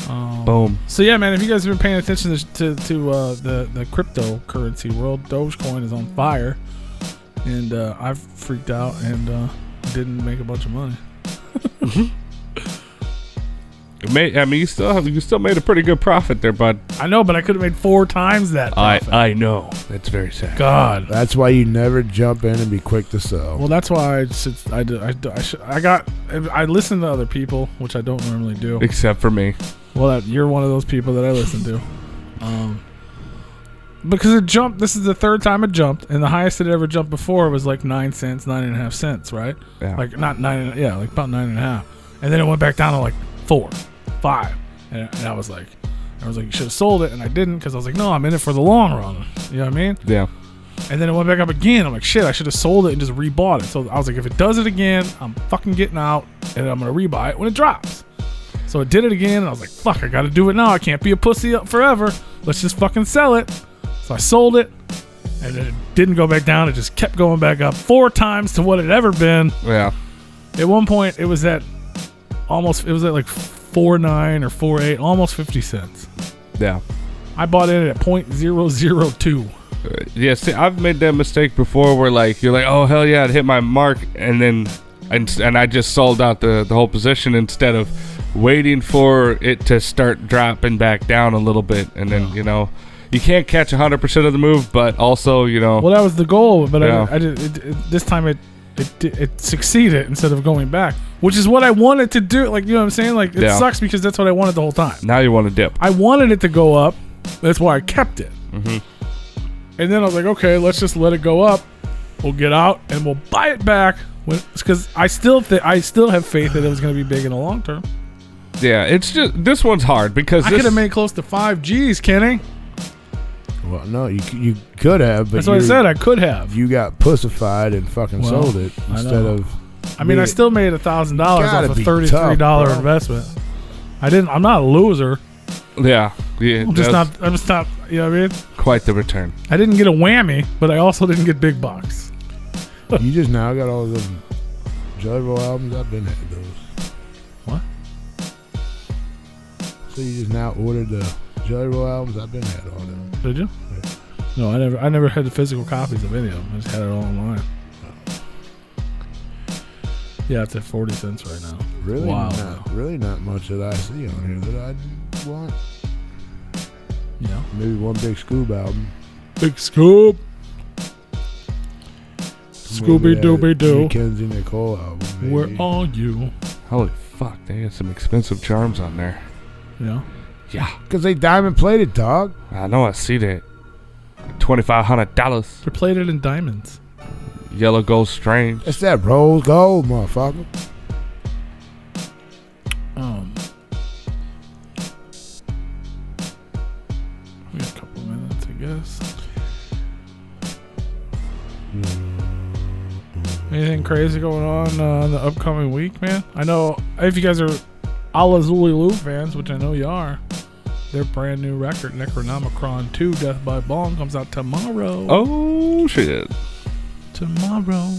Boom. Boom. So yeah, man, if you guys have been paying attention to the cryptocurrency world, Dogecoin is on fire, and I've freaked out and didn't make a bunch of money. You still made a pretty good profit there, bud. I know, but I could have made 4 times that profit. I know. That's very sad. God. That's why you never jump in and be quick to sell. Well, that's why I listen to other people, which I don't normally do. Except for me. Well, you're one of those people that I listen to. Because it jumped. This is the 3rd time it jumped, and the highest it ever jumped before was like 9 cents, 9.5 cents, right? Yeah. Like not 9. Yeah, like about 9.5, and then it went back down to like 4, 5, and I was like, you should have sold it, and I didn't because I was like, no, I'm in it for the long run. You know what I mean? Yeah. And then it went back up again. I'm like, shit, I should have sold it and just rebought it. So I was like, if it does it again, I'm fucking getting out, and I'm gonna rebuy it when it drops. So it did it again, and I was like, fuck, I gotta do it now. I can't be a pussy up forever. Let's just fucking sell it. So I sold it, and then it didn't go back down. It just kept going back up 4 times to what it had ever been. Yeah. At one point, it was at like 4.9 or 4.8, almost 50 cents. Yeah. I bought it at 0.002. Yeah, see, I've made that mistake before where like you're like, oh hell yeah, it hit my mark, and then and I just sold out the whole position instead of waiting for it to start dropping back down a little bit, and then you can't catch 100% of the move, but also Well, that was the goal, but Yeah. I did this time. It succeeded instead of going back, which is what I wanted to do. Like, you know what I'm saying? Like, it sucks because that's what I wanted the whole time. now you want to dip. I wanted it to go up. That's why I kept it. Mm-hmm. And then I was like, okay, let's just let it go up. We'll get out and we'll buy it back. Because I still have faith that it was going to be big in the long term. Yeah, it's just this one's hard because I could have made close to 5 G's, Kenny. Well, no, you could have, but That's what I said. I could have. You got pussified and fucking sold it instead of. I mean, I still made $1,000 off a $33 tough, investment. I'm not a loser. Yeah. I'm just not. You know what I mean? Quite the return. I didn't get a whammy, but I also didn't get big bucks. You just now got all the Jelly Roll albums. I've been had those. What? So you just now ordered the Jelly Roll albums. I've been had all them. Did you? Yeah. No, I never had the physical copies of any of them. I just had it all online. Yeah, it's at 40 cents right now. Really? Wow. Really not much that I see on here that I want. Yeah. Maybe one Big Scoob album. Big Scoop. Scooby Dooby Doo. Mackenzie Nicole album. Maybe. Where are you? Holy fuck, they got some expensive charms on there. Yeah. Yeah. Because they diamond plated, dog. I know, I see that. $2,500. They're plated in diamonds. Yellow gold strange. It's that rose gold, motherfucker. We got a couple of minutes, I guess. Anything crazy going on in the upcoming week, man? I know if you guys are Ala Zulu fans, which I know you are, their brand new record, Necronomicon 2 Death by Bong, comes out tomorrow. Oh, shit. Tomorrow.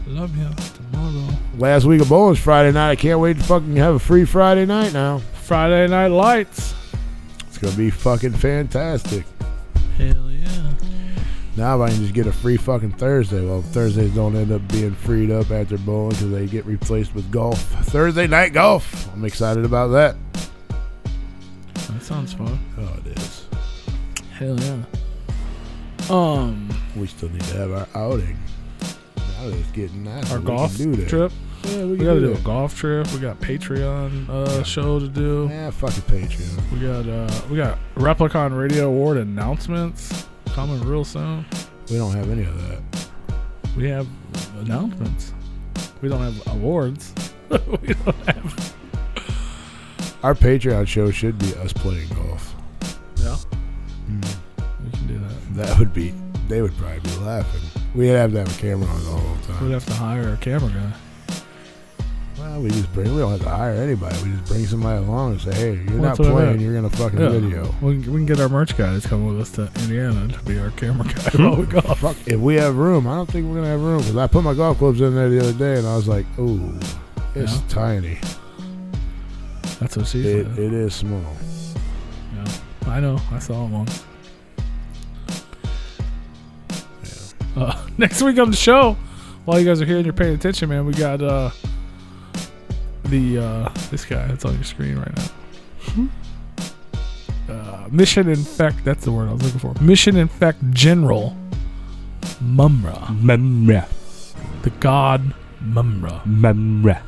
Love you. Tomorrow. Last week of bowling Friday night. I can't wait to fucking have a free Friday night now. Friday Night Lights. It's going to be fucking fantastic. Hell yeah. Now if I can just get a free fucking Thursday. Well, Thursdays don't end up being freed up after bowling because they get replaced with golf. Thursday night golf. I'm excited about that. That sounds fun. Oh, it is. Hell yeah. We still need to have our outing. Now that it's getting nice. Our we golf can do that. trip. Yeah, we gotta can do a golf trip. We got Patreon show to do. Yeah, fucking Patreon. We got Replicon Radio Award announcements coming real soon. We don't have any of that. We have announcements. We don't have awards. We don't have. Our Patreon show should be us playing golf. Yeah. We can do that. That would be. They would probably be laughing. We'd have to have a camera on the whole time. We'd have to hire a camera guy. Well, we don't have to hire anybody. We just bring somebody along and say, hey, you're Well, not that's what I playing, meant. you're going to fucking Yeah. video. We can get our merch guy that's coming with us to Indiana to be our camera guy while we golf. Fuck, if we have room, I don't think we're going to have room. Because I put my golf clubs in there the other day and I was like, ooh, it's Yeah. tiny. That's what she It said. is small. Yeah. I know. I saw it once. Next week on the show, while you guys are here and you're paying attention, man, we got this guy that's on your screen right now. Mission Infect, that's the word I was looking for. Mission Infect General Mumra. Mumra. The god Mumra. Mumra.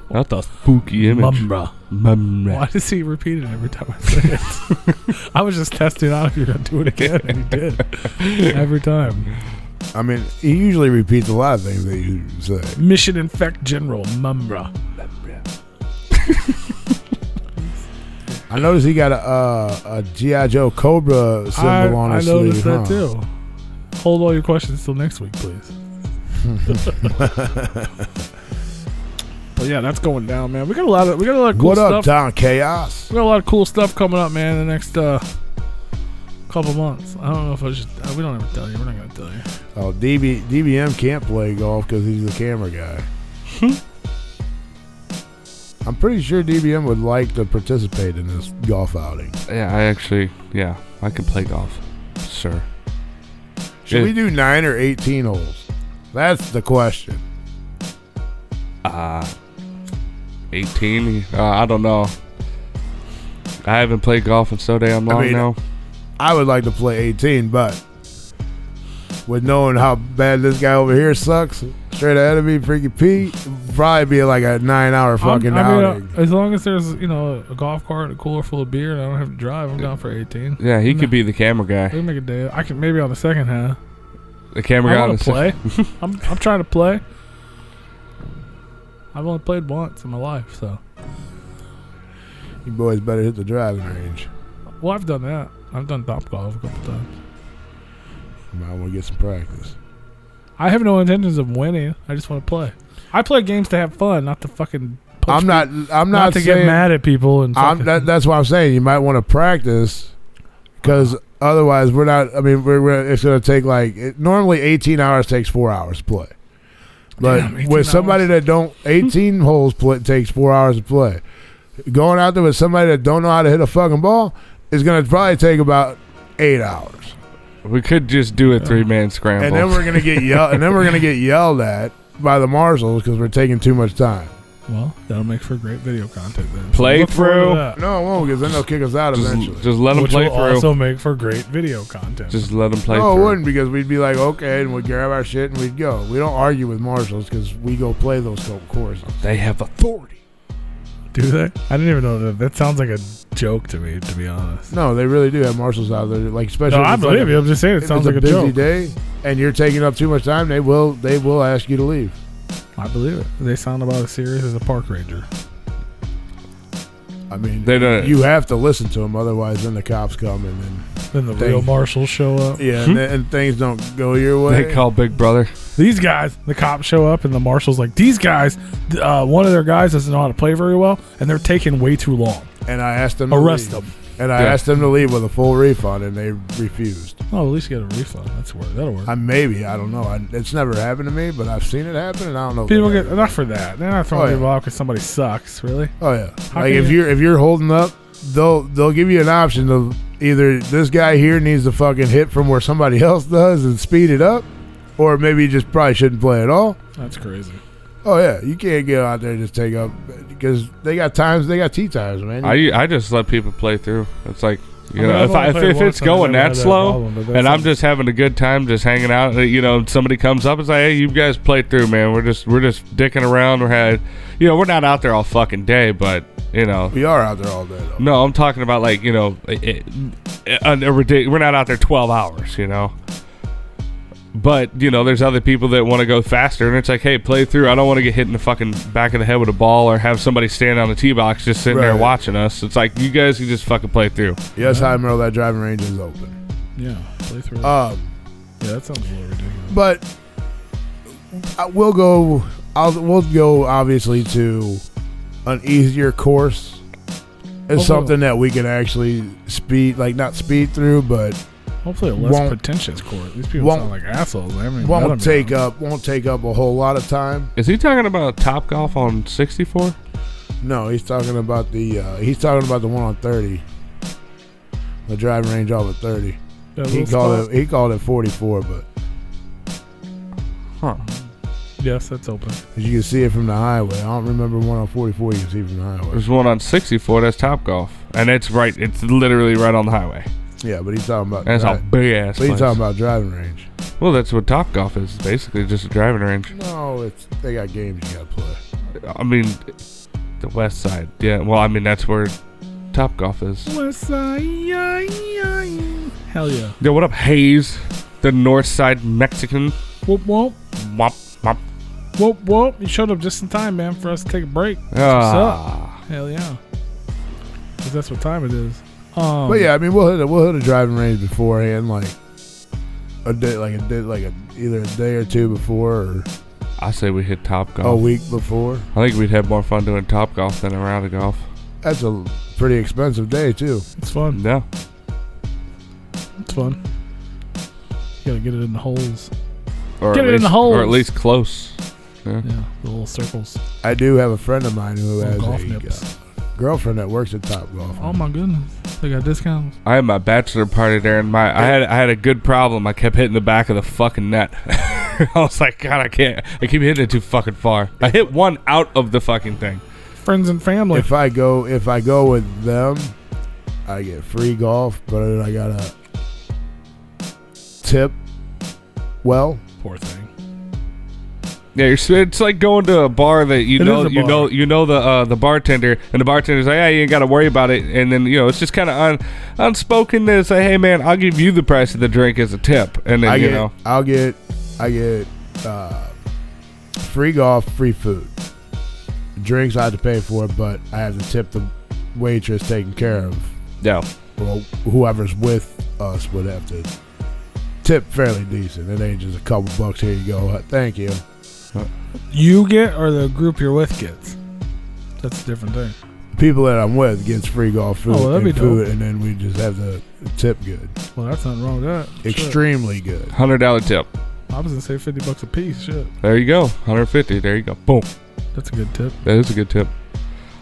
That's a spooky image. Mumra. Mumra. Why does he repeat it every time I say it? I was just testing out if you're going to do it again, and he did. Every time. I mean, he usually repeats a lot of things that you say. Mission Infect General Mumra. I noticed he got a G.I. Joe Cobra symbol on his I noticed sleeve. that too. Hold all your questions till next week, please. But yeah, that's going down, man. We got a lot of cool What stuff. up, Don Chaos? We got a lot of cool stuff coming up, man, in the next couple months. I don't know if I should. We don't have to tell you. We're not gonna tell you. Oh, DBM can't play golf because he's the camera guy. I'm pretty sure DBM would like to participate in this golf outing. Yeah, I could play golf, sir. Should we do 9 or 18 holes? That's the question. 18? I don't know. I haven't played golf in so damn long now. I would like to play 18, but with knowing how bad this guy over here sucks, straight ahead of me, Freaky Pete, probably be like a 9-hour fucking outing. As long as there's a golf cart, a cooler full of beer, and I don't have to drive, I'm down for 18. Yeah, he could be the camera We guy. can make a day. I can maybe on the second half. The camera I guy on want the to play. I'm trying to play. I've only played once in my life, so. You boys better hit the driving range. Well, I've done that. I've done top golf a couple times. You might want to get some practice. I have no intentions of winning. I just want to play. I play games to have fun, not to fucking. I'm not to saying, get mad at people and. That's what I'm saying. You might want to practice because otherwise we're not. I mean, it's going to take normally 18 hours takes 4 hours to play. But Damn, with somebody hours. that don't 18 holes takes 4 hours to play. Going out there with somebody that don't know how to hit a fucking ball is going to probably take about 8 hours. We could just do a 3-man scramble. And then we're going to get yelled at by the marshals because we're taking too much time. Well, that'll make for great video content then. Playthrough? No, it won't because then they'll kick us out eventually. Just let them Which play will through. also make for great video content. Just let them play No, it through. wouldn't because we'd be like, okay, and we'd grab our shit and we'd go. We don't argue with marshals because we go play those courses. They have authority. Do they? I didn't even know that. That sounds like a joke to me, to be honest. No, they really do have marshals out there. Like especially No, if I it's believe you. I'm just saying it if sounds it's like a busy joke. day and you're taking up too much time, they will ask you to leave. I believe it. They sound about as serious as a park ranger. I mean, They don't. you have to listen to them, otherwise then the cops come and Then the real marshals show up. and things don't go your way. They call Big Brother. These guys, the cops show up, and the marshal's like, these guys, one of their guys doesn't know how to play very well, and they're taking way too long. And I asked them to Arrest leave. them. And I asked them to leave with a full refund, and they refused. Oh, at least you get a refund. That'll work. I don't know. It's never happened to me, but I've seen it happen, and I don't know. if People they get enough for that. They're not throwing people out because somebody sucks. Really? Oh yeah. How Like can if you're holding up, they'll give you an option of either this guy here needs to fucking hit from where somebody else does and speed it up, or maybe you just probably shouldn't play at all. That's crazy. Oh yeah, you can't get out there and just take up because they got tee times, man. I just let people play through. It's like You know, if it's going that slow, and I'm just having a good time, just hanging out, you know, somebody comes up and say, "Hey, you guys play through, man. We're just dicking around. We're not out there all fucking day, but you know, we are out there all day. Though. No, I'm talking about like we're not out there 12 hours, you know. But, you know, there's other people that want to go faster, and it's like, hey, play through. I don't want to get hit in the fucking back of the head with a ball or have somebody stand on the tee box just sitting there watching us. It's like, you guys can just fucking play through. Yes, High Merle, that driving range is open. Yeah, play through. Yeah, that sounds a little ridiculous. But we'll go obviously to an easier course. It's something that we can actually not speed through, but hopefully a less pretentious court. These people sound like assholes. Won't take up a whole lot of time. Is he talking about Top Golf on 64? No, he's talking about the one on 30. The driving range off of 30. He called it 44, but yes, that's open. You can see it from the highway. I don't remember one on 44 you can see from the highway. There's one on 64 that's Top Golf, and it's literally right on the highway. Yeah, but he's talking about. That's a big ass. But he's talking about driving range. Well, that's what Top Golf is. Basically, just a driving range. No, they got games you gotta play. I mean, the west side. Yeah. Well, I mean that's where Top Golf is. West side. Hell yeah. Yo, what up, Hayes? The north side Mexican. Whoop whoop. Wop wop. Whoop whoop. You showed up just in time, man, for us to take a break. What's up? Hell yeah. Because that's what time it is. But yeah, I mean, we'll hit a driving range beforehand, like either a day or two before, or I say we hit Top Golf a week before. I think we'd have more fun doing Top Golf than a round of golf. That's a pretty expensive day too. It's fun. Yeah, it's fun. You gotta get it in the holes. Or at least close. Yeah, the little circles. I do have a friend of mine who has golf a nips. Girlfriend that works at Top Golf. Oh my goodness, they got discounts. I had my bachelor party there, and I had a good problem. I kept hitting the back of the fucking net. I was like, God, I can't. I keep hitting it too fucking far. I hit one out of the fucking thing. Friends and family. If I go with them, I get free golf, but then I gotta tip. Well, poor thing. Yeah, it's like going to a bar that you know the bartender, and the bartender's like, yeah, you ain't got to worry about it, and then it's just kind of unspoken to say, hey man, I'll give you the price of the drink as a tip, and then I get free golf, free food, drinks I have to pay for, but I have to tip the waitress taking care of. Yeah, well, whoever's with us would have to tip fairly decent. It ain't just a couple bucks. Here you go. Thank you. You get, or the group you're with gets? That's a different thing. People that I'm with gets free golf food, and then we just have the tip good. Well, that's nothing wrong with that. Extremely good. $100 tip. I was gonna say $50 a piece. Shit. There you go. $150. There you go. Boom. That's a good tip. That is a good tip.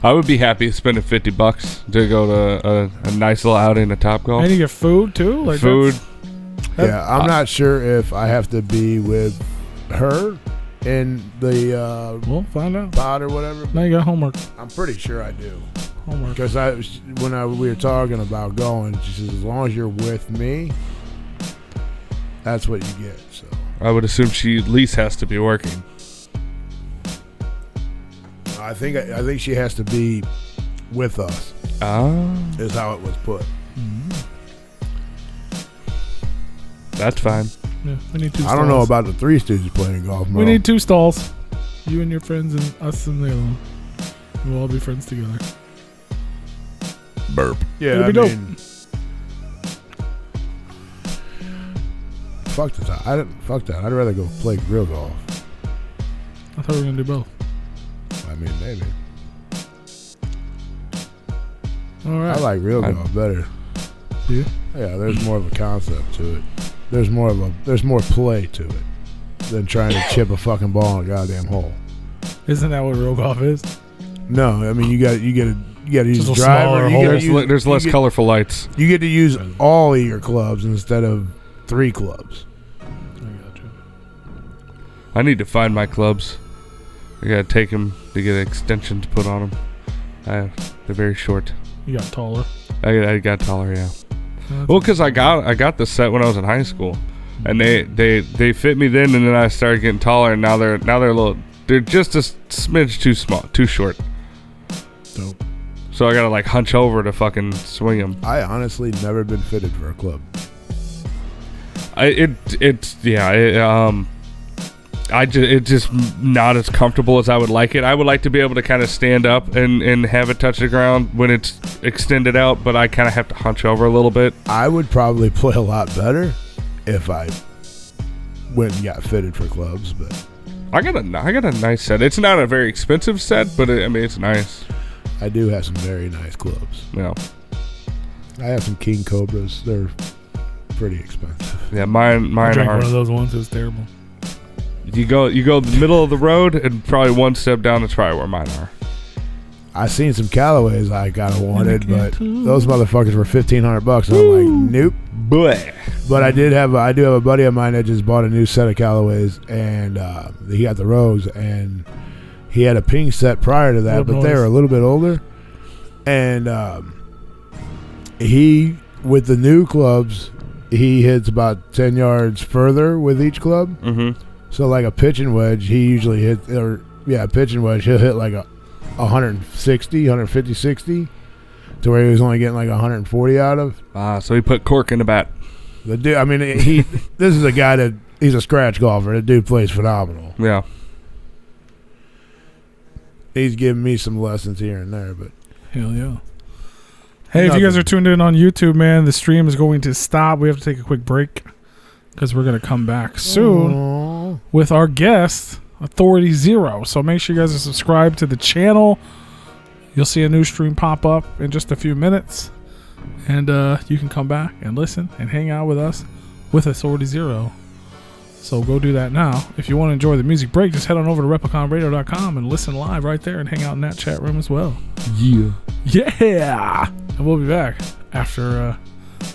I would be happy spending $50 to go to a nice little outing at Top Golf. And you get food too. Like food. Yeah, I'm not sure if I have to be with her in the we'll find out pod or whatever. Now you got homework. I'm pretty sure I do. Homework. Because we were talking about going, she says, as long as you're with me, that's what you get. So I would assume she at least has to be working. I think she has to be with us. Is how it was put. Mm-hmm. That's fine. Yeah, we need 2 stalls. I don't know about the Three Stooges playing golf. We need 2 stalls. You and your friends and us and the other one. We'll all be friends together. Burp. Yeah, I mean, fuck that. Fuck that. I'd rather go play real golf. I thought we were gonna do both. I mean, maybe. All right. I like real golf better. Do you? Yeah, there's more of a concept to it. There's more play to it than trying to chip a fucking ball in a goddamn hole. Isn't that what real golf is? No, I mean you got to use just driver. There's less colorful lights. You get to use all of your clubs instead of 3 clubs. I got you. I need to find my clubs. I gotta take them to get extensions put on them. They're very short. You got taller. I got taller, yeah. Well, because I got the set when I was in high school, and they fit me then, and then I started getting taller, and now they're they're just a smidge too small, too short. Dope. So I gotta like hunch over to fucking swing them. I honestly never been fitted for a club. It's just not as comfortable as I would like it. I would like to be able to kind of stand up and have it touch the ground when it's extended out, but I kind of have to hunch over a little bit. I would probably play a lot better if I went and got fitted for clubs, but I got a nice set. It's not a very expensive set, but it's nice. I do have some very nice clubs. Yeah. I have some King Cobras. They're pretty expensive. Yeah, mine I drank are. one of those ones. It was terrible. You go the middle of the road, and probably one step down. That's probably where mine are. I seen some Callaways I kind of wanted, but those motherfuckers were $1,500. So I'm like, nope. Bleh. But I do have a buddy of mine that just bought a new set of Callaways, and he got the Rogues, and he had a pink set prior to that, but they were a little bit older. And he, with the new clubs, he hits about 10 yards further with each club. Mm-hmm. So like a pitching wedge, he usually hit, pitching wedge, he'll hit like a 160, 150, 60, to where he was only getting like 140 out of. So he put cork in the bat. The dude, I mean, this is a guy that, he's a scratch golfer. The dude plays phenomenal. Yeah. He's giving me some lessons here and there, but. Hell yeah. Hey, if you guys are tuned in on YouTube, man, the stream is going to stop. We have to take a quick break because we're going to come back soon with our guest, Authority Zero. So make sure you guys are subscribed to the channel. You'll see a new stream pop up in just a few minutes. And you can come back and listen and hang out with us with Authority Zero. So go do that now. If you want to enjoy the music break, just head on over to repliconradio.com and listen live right there and hang out in that chat room as well. Yeah. Yeah. And we'll be back after